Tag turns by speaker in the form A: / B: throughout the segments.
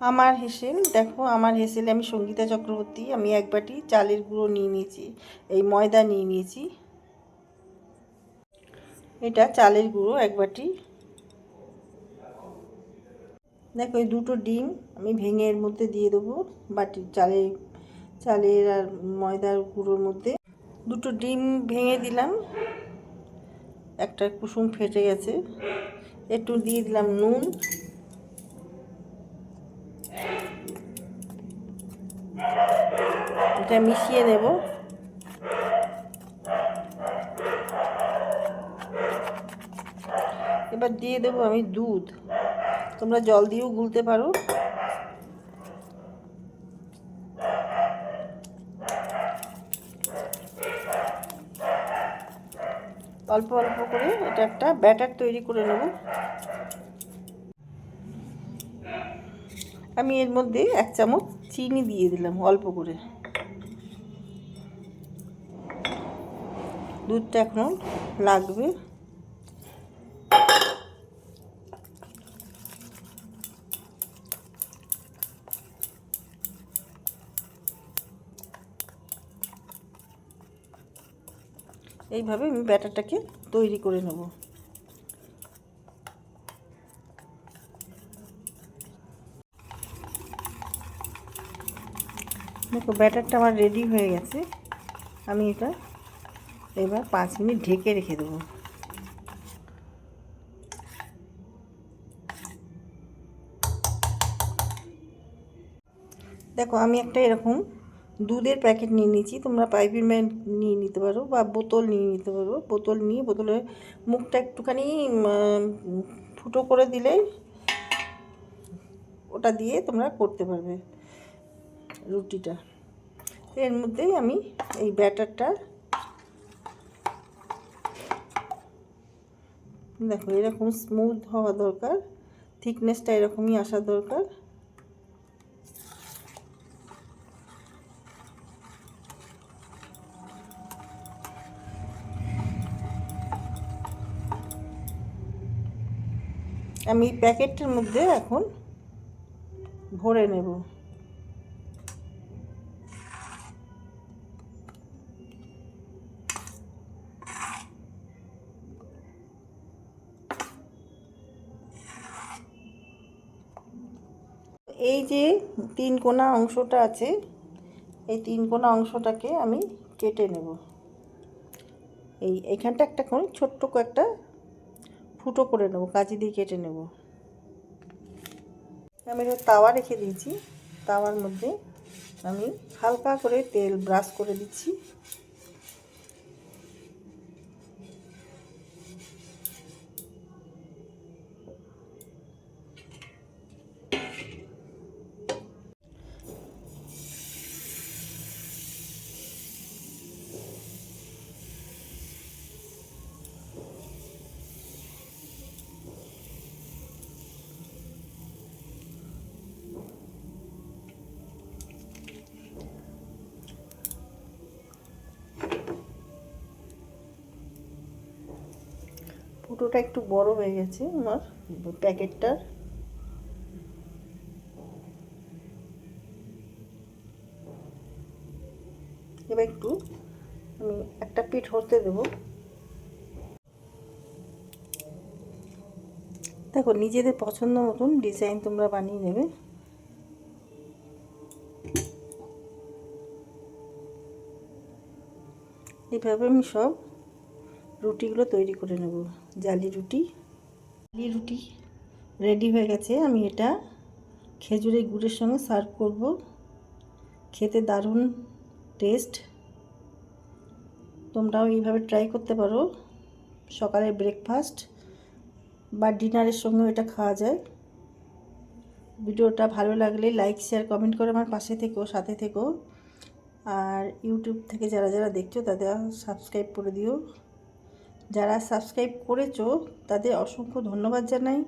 A: আমার হেসেল, দেখো আমার হেসেলে আমি সঙ্গীতা চক্রবর্তী, আমি এক বাটি চালের গুঁড়ো নিয়ে নিয়েছি, এই ময়দা নিয়ে নিয়েছি, এটা চালের গুঁড়ো এক বাটি। দেখো এই দুটো ডিম আমি ভেঙে এর মধ্যে দিয়ে দেবো, বাটি চালের আর ময়দার গুঁড়োর মধ্যে। দুটো ডিম ভেঙে দিলাম, একটা কুসুম ফেটে গেছে, একটু দিয়ে দিলাম নুন, এটা মিশিয়ে নেব। এবার দিয়ে দেবো আমি দুধ, তোমরা জল দিয়েও গুলতে পারো। অল্প অল্প করে এটা একটা ব্যাটার তৈরি করে নেব। আমি এর মধ্যে 1 চামচ চিনি দিয়ে দিলাম অল্প করে, দুধটা এখনো লাগবে। এইভাবে আমি ব্যাটারটাকে তৈরি করে নেব। দেখো ব্যাটারটা আমার রেডি হয়ে গেছে, আমি এটা এবার 5 মিনিট ঢেকে রেখে দেবো। দেখো আমি একটা এরকম দুধের প্যাকেট নিয়ে নিয়েছি, তোমরা পাইপের ম্যান নিয়ে নিতে পারো বা বোতল নিয়ে নিতে পারো। বোতল নিয়ে বোতলের মুখটা একটুখানি ফুটো করে দিলেই ওটা দিয়ে তোমরা করতে পারবে রুটিটা। এর মধ্যেই আমি এই ব্যাটারটা, দেখো এরকম স্মুথ হওয়া দরকার, থিকনেসটা এরকমই আসা দরকার। আমি প্যাকেটটার মধ্যে এখন ভরে নেব। এই যে 3 কোণা অংশটা আছে, এই 3 কোণা অংশটাকে আমি কেটে নেব। এইখানটা একটা ছোট্ট একটা ফুটো করে নেব, কাঁচি দিয়ে কেটে নেব। আমি তাওয়া রেখে দিয়েছি, তাওয়ার মধ্যে আমি হালকা করে তেল ব্রাশ করে দিচ্ছি। ফুটোটা একটু বড় হয়ে গেছে আমার প্যাকেটটার। এবার একটু আমি একটা পিঠ হতে দেবো। দেখো নিজেদের পছন্দ মতন ডিজাইন তোমরা বানিয়ে নেবে। এইভাবে আমি সব রুটিগুলো তৈরি করে নেব। জালি রুটি রেডি হয়ে গেছে। আমি এটা খেজুরের গুড়ের সঙ্গে সার্ভ করব, খেতে দারুণ টেস্ট। তোমরাও এইভাবে ট্রাই করতে পারো, সকালের ব্রেকফাস্ট বা ডিনারের সঙ্গেও এটা খাওয়া যায়। ভিডিওটা ভালো লাগলে লাইক শেয়ার কমেন্ট করে আমার পাশে থেকো, সাথে থেকো। আর ইউটিউব থেকে যারা যারা দেখছো তাদের সাবস্ক্রাইব করে দিও। যারা সাবস্ক্রাইব করেছো তাদের অসংখ্য ধন্যবাদ জানাই।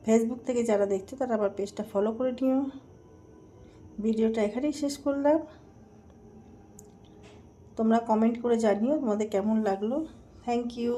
A: ফেসবুক থেকে যারা দেখছো তারা আমার পেজটা ফলো করে নিও। ভিডিওটা এখানেই শেষ করলাম। তোমরা কমেন্ট করে জানিও তোমাদের কেমন লাগলো। Thank you.